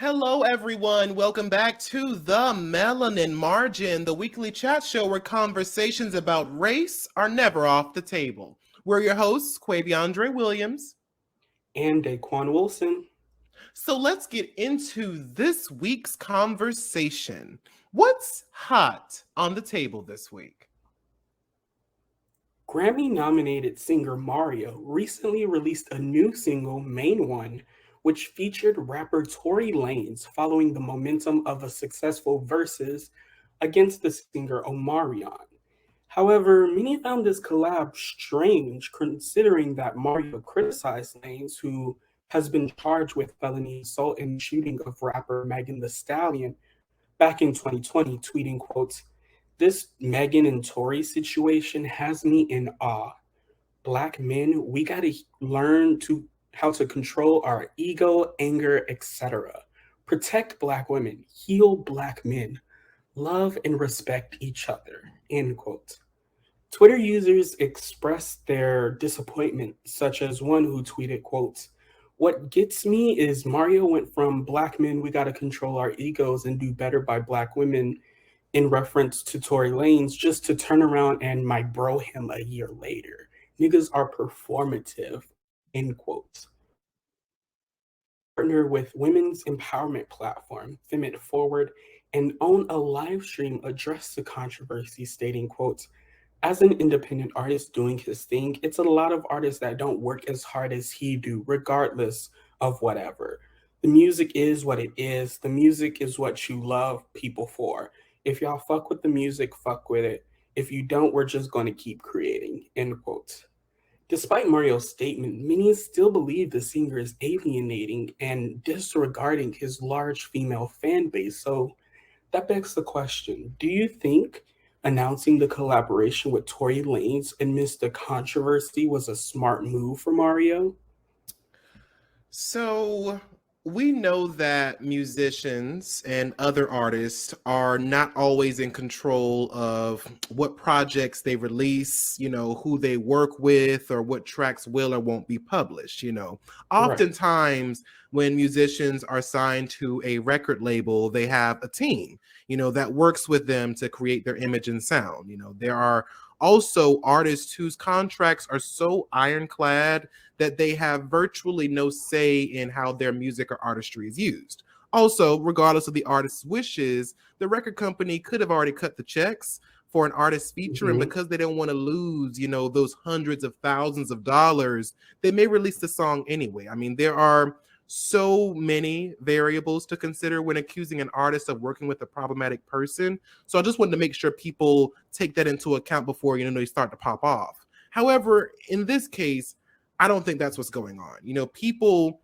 Hello, everyone. Welcome back to the Melanin Margin, the weekly chat show where conversations about race are never off the table. We're your hosts, Quaviondre Williams. And Daquon Wilson. So let's get into this week's conversation. What's hot on the table this week? Grammy nominated singer Mario recently released a new single, Main One, which featured rapper Tory Lanez following the momentum of a successful versus against the singer Omarion. However, many found this collab strange considering that Mario criticized Lanez, who has been charged with felony assault and shooting of rapper Megan the Stallion back in 2020, tweeting, quote, "This Megan and Tory situation has me in awe. Black men, we gotta learn to how to control our ego, anger, etc. Protect Black women, heal Black men, love and respect each other." End quote. Twitter users expressed their disappointment, such as one who tweeted, quote, "What gets me is Mario went from Black men, we gotta control our egos and do better by Black women in reference to Tory Lanez just to turn around and my bro him a year later. Niggas are performative," end quote. Partner with women's empowerment platform, Femit Forward, and on a live stream addressed the controversy, stating, quote, "As an independent artist doing his thing, it's a lot of artists that don't work as hard as he do, regardless of whatever. The music is what it is. The music is what you love people for. If y'all fuck with the music, fuck with it. If you don't, we're just going to keep creating," end quote. Despite Mario's statement, many still believe the singer is alienating and disregarding his large female fan base. So that begs the question, do you think announcing the collaboration with Tory Lanez amidst the controversy was a smart move for Mario? So we know that musicians and other artists are not always in control of what projects they release, who they work with, or what tracks will or won't be published. Right. Oftentimes when musicians are signed to a record label, they have a team, that works with them to create their image and sound. There are also artists whose contracts are so ironclad that they have virtually no say in how their music or artistry is used. Also, regardless of the artist's wishes, the record company could have already cut the checks for an artist feature, and Mhm. because they don't want to lose, those hundreds of thousands of dollars, they may release the song anyway. I mean, there are so many variables to consider when accusing an artist of working with a problematic person. So I just wanted to make sure people take that into account before, they start to pop off. However, in this case, I don't think that's what's going on. People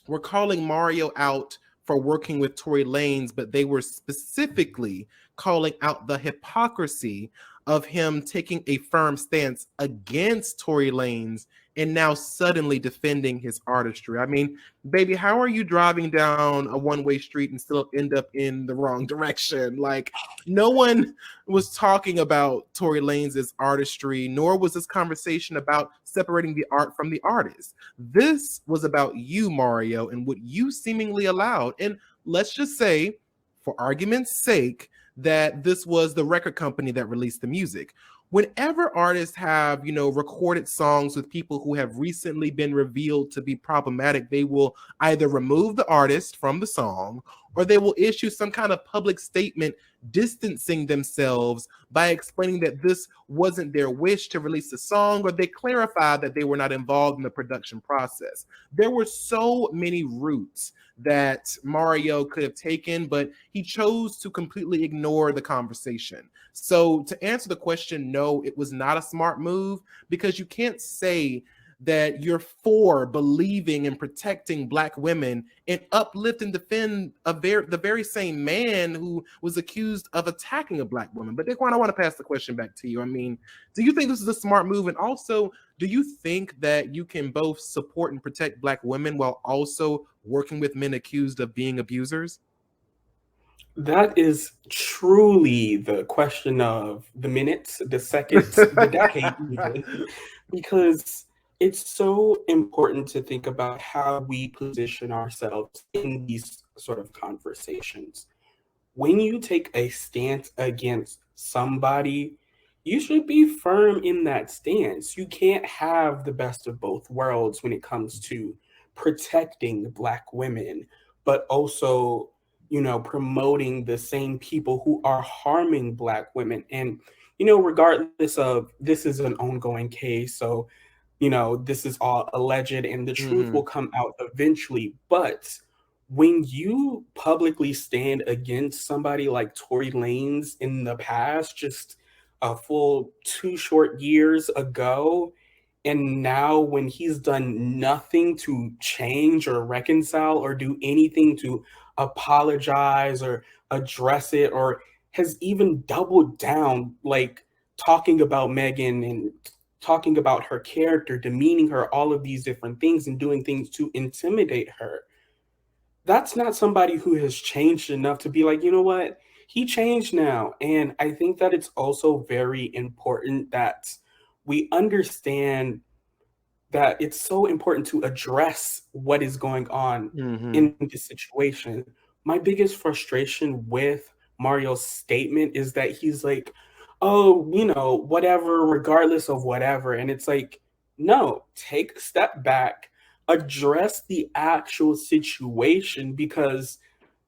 were calling Mario out for working with Tory Lanez, but they were specifically calling out the hypocrisy of him taking a firm stance against Tory Lanez and now suddenly defending his artistry. I mean, baby, how are you driving down a one-way street and still end up in the wrong direction? Like, no one was talking about Tory Lanez's artistry, nor was this conversation about separating the art from the artist. This was about you, Mario, and what you seemingly allowed. And let's just say, for argument's sake, that this was the record company that released the music. Whenever artists have, recorded songs with people who have recently been revealed to be problematic, they will either remove the artist from the song or they will issue some kind of public statement distancing themselves by explaining that this wasn't their wish to release the song, or they clarify that they were not involved in the production process. There were so many routes that Mario could have taken, but he chose to completely ignore the conversation. So to answer the question, no, it was not a smart move, because you can't say that you're for believing and protecting Black women and uplift and defend the very same man who was accused of attacking a Black woman. But Daquon, I want to pass the question back to you. I mean, do you think this is a smart move? And also, do you think that you can both support and protect Black women while also working with men accused of being abusers? That is truly the question of the minutes, the seconds, the decade, even, because it's so important to think about how we position ourselves in these sort of conversations. When you take a stance against somebody, you should be firm in that stance. You can't have the best of both worlds when it comes to protecting Black women, but also, promoting the same people who are harming Black women. And, regardless of, this is an ongoing case, so this is all alleged and the truth Mm-hmm. will come out eventually. But when you publicly stand against somebody like Tory Lanez in the past, just a full 2 short years ago, and now when he's done nothing to change or reconcile or do anything to apologize or address it, or has even doubled down, like talking about Megan and talking about her character, demeaning her, all of these different things, and doing things to intimidate her, that's not somebody who has changed enough to be like, you know what, he changed now. And I think that it's also very important that we understand that it's so important to address what is going on Mm-hmm. in this situation. My biggest frustration with Mario's statement is that he's like, oh, whatever, regardless of whatever. And it's like, no, take a step back, address the actual situation, because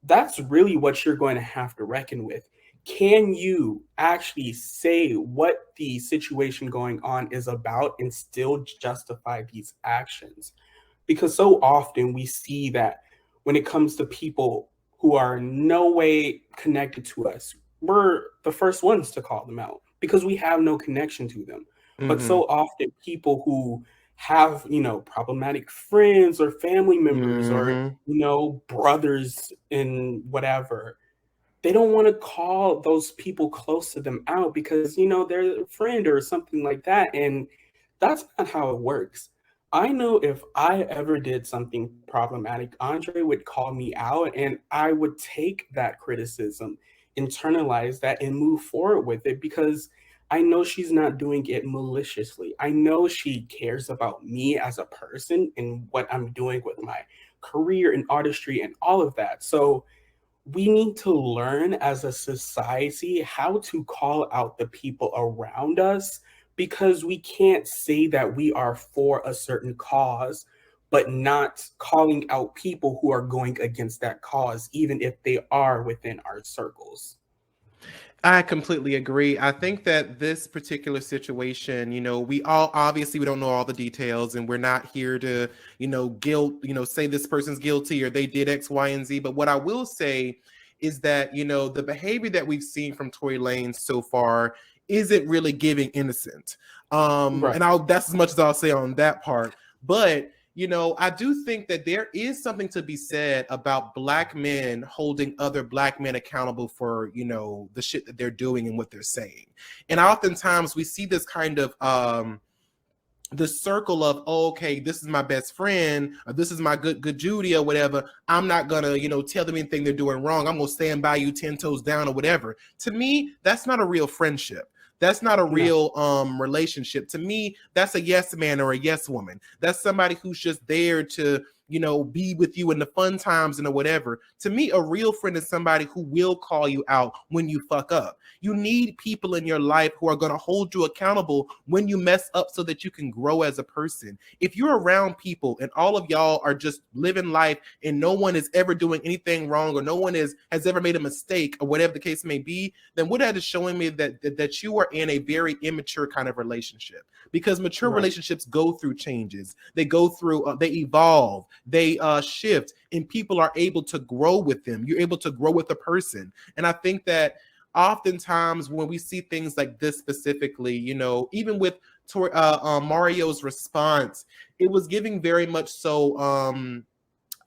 that's really what you're going to have to reckon with. Can you actually say what the situation going on is about and still justify these actions? Because so often we see that when it comes to people who are in no way connected to us, we're the first ones to call them out because we have no connection to them. But Mm-hmm. so often people who have, problematic friends or family members or, Mm-hmm. brothers in whatever, they don't want to call those people close to them out because they're a friend or something like that. And that's not how it works. I know if I ever did something problematic, Andre would call me out and I would take that criticism, internalize that, and move forward with it because I know she's not doing it maliciously. I know she cares about me as a person and what I'm doing with my career and artistry and all of that. So we need to learn as a society how to call out the people around us, because we can't say that we are for a certain cause but not calling out people who are going against that cause, even if they are within our circles. I completely agree. I think that this particular situation, we all obviously we don't know all the details and we're not here to, say this person's guilty or they did X, Y, and Z. But what I will say is that, the behavior that we've seen from Tory Lanez so far isn't really giving innocent. Right. And that's as much as I'll say on that part. But I do think that there is something to be said about Black men holding other Black men accountable for, the shit that they're doing and what they're saying. And oftentimes we see this kind of the circle of, oh, okay, this is my best friend, or this is my good Judy or whatever. I'm not gonna, tell them anything they're doing wrong. I'm gonna stand by you 10 toes down or whatever. To me, that's not a real friendship. That's not a No. real relationship. To me, that's a yes man or a yes woman. That's somebody who's just there to, be with you in the fun times and or whatever. To me, a real friend is somebody who will call you out when you fuck up. You need people in your life who are going to hold you accountable when you mess up so that you can grow as a person. If you're around people and all of y'all are just living life and no one is ever doing anything wrong or no one has ever made a mistake or whatever the case may be, then what that is showing me that you are in a very immature kind of relationship, because mature Right. relationships go through changes. They go through, they evolve, they shift, and people are able to grow with them. You're able to grow with a person. And I think that oftentimes when we see things like this specifically, even with Mario's response, it was giving very much so,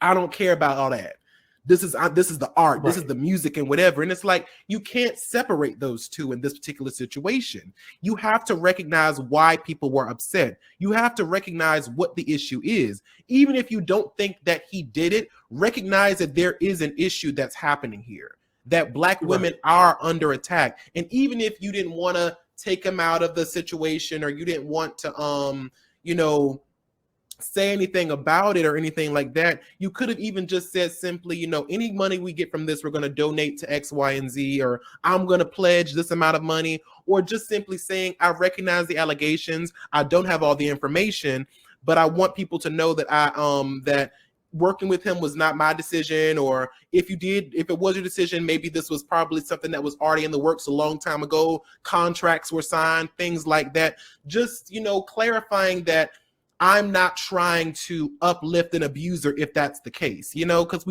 I don't care about all that. This is the art, this is Right. the music and whatever. And it's like you can't separate those two in this particular situation. You have to recognize why people were upset. You have to recognize what the issue is. Even if you don't think that he did it, recognize that there is an issue that's happening here, that Black Right. women are under attack. And even if you didn't want to take him out of the situation, or you didn't want to you know say anything about it or anything like that. You could have even just said simply, any money we get from this, we're going to donate to X, Y, and Z, or I'm going to pledge this amount of money, or just simply saying, I recognize the allegations. I don't have all the information, but I want people to know that that working with him was not my decision, or if it was your decision, maybe this was probably something that was already in the works a long time ago. Contracts were signed, things like that. Just, clarifying that I'm not trying to uplift an abuser if that's the case, because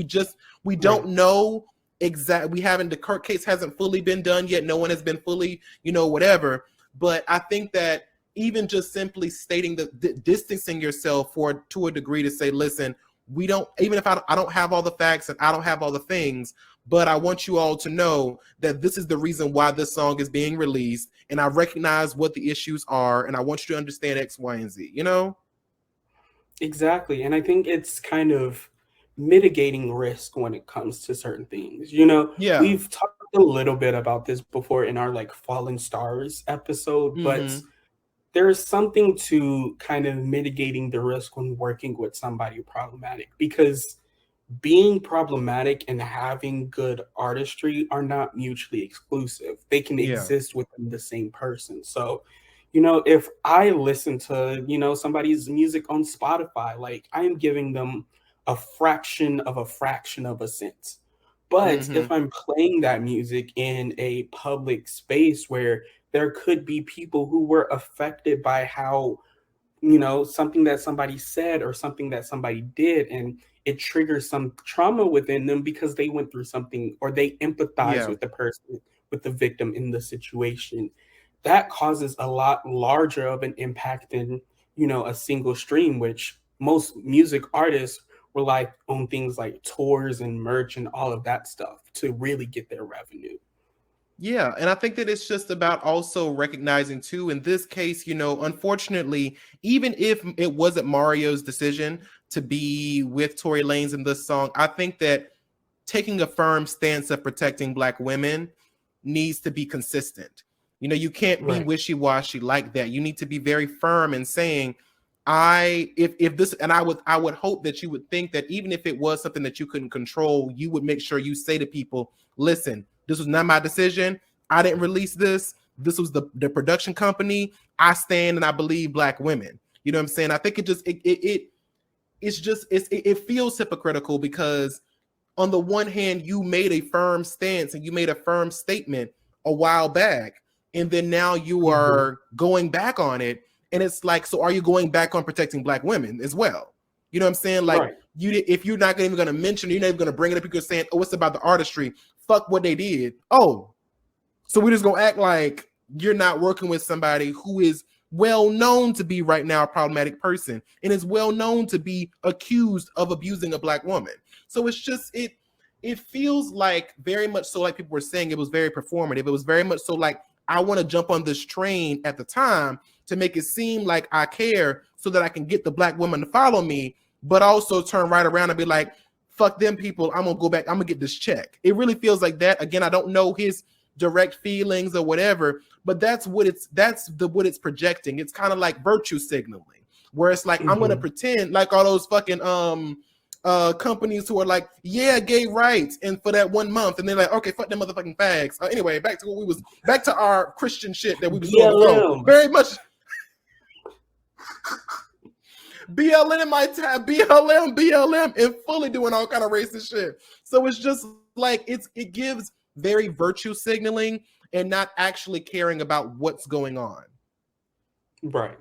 we don't know exactly. We haven't, the court case hasn't fully been done yet. No one has been fully, whatever. But I think that even just simply stating distancing yourself to a degree to say, listen, we don't, even if I don't have all the facts and I don't have all the things, but I want you all to know that this is the reason why this song is being released. And I recognize what the issues are. And I want you to understand X, Y, and Z, Exactly. And I think it's kind of mitigating risk when it comes to certain things. Yeah. We've talked a little bit about this before in our like Fallen Stars episode, but there's something to kind of mitigating the risk when working with somebody problematic, because being problematic and having good artistry are not mutually exclusive. They can exist within the same person. So, if I listen to, somebody's music on Spotify, like I am giving them a fraction of a cent. But if I'm playing that music in a public space where there could be people who were affected by how, something that somebody said or something that somebody did, and it triggers some trauma within them because they went through something or they empathize with the person, with the victim in the situation, that causes a lot larger of an impact than, a single stream, which most music artists rely on things like tours and merch and all of that stuff to really get their revenue. Yeah, and I think that it's just about also recognizing too, in this case, unfortunately, even if it wasn't Mario's decision to be with Tory Lanez in this song, I think that taking a firm stance of protecting Black women needs to be consistent. You can't be wishy-washy like that. You need to be very firm in saying, if this, and I would hope that you would think that even if it was something that you couldn't control, you would make sure you say to people, listen, this was not my decision. I didn't release this. This was the production company. I stand and I believe Black women. You know what I'm saying? I think it feels hypocritical because on the one hand, you made a firm stance and you made a firm statement a while back, and then now you are going back on it. And it's like, so are you going back on protecting Black women as well? You know what I'm saying? Like, if you're not even going to mention, you're not even going to bring it up, you're saying, oh, it's about the artistry. Fuck what they did. Oh, so we're just going to act like you're not working with somebody who is well known to be right now a problematic person and is well known to be accused of abusing a Black woman. So it's just, it feels like very much so, like people were saying, it was very performative. It was very much so like, I want to jump on this train at the time to make it seem like I care so that I can get the Black woman to follow me, but also turn right around and be like, fuck them people, I'm gonna go back, I'm gonna get this check. It really feels like that. Again, I don't know his direct feelings or whatever, but that's what it's projecting. It's kind of like virtue signaling, where it's like, I'm gonna pretend like all those fucking companies who are like, yeah, gay rights, and for that 1 month, and they're like, okay, fuck them motherfucking fags. Anyway, back to our Christian shit that we was doing before. Very much BLM in my tab, BLM, and fully doing all kind of racist shit. So it's just like it gives very virtue signaling and not actually caring about what's going on. Right.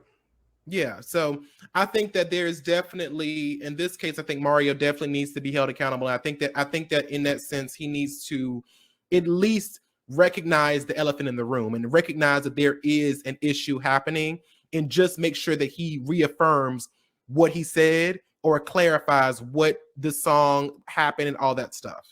Yeah, so I think that there is definitely, in this case, I think Mario definitely needs to be held accountable. I think that in that sense, he needs to at least recognize the elephant in the room and recognize that there is an issue happening, and just make sure that he reaffirms what he said or clarifies what the song happened and all that stuff,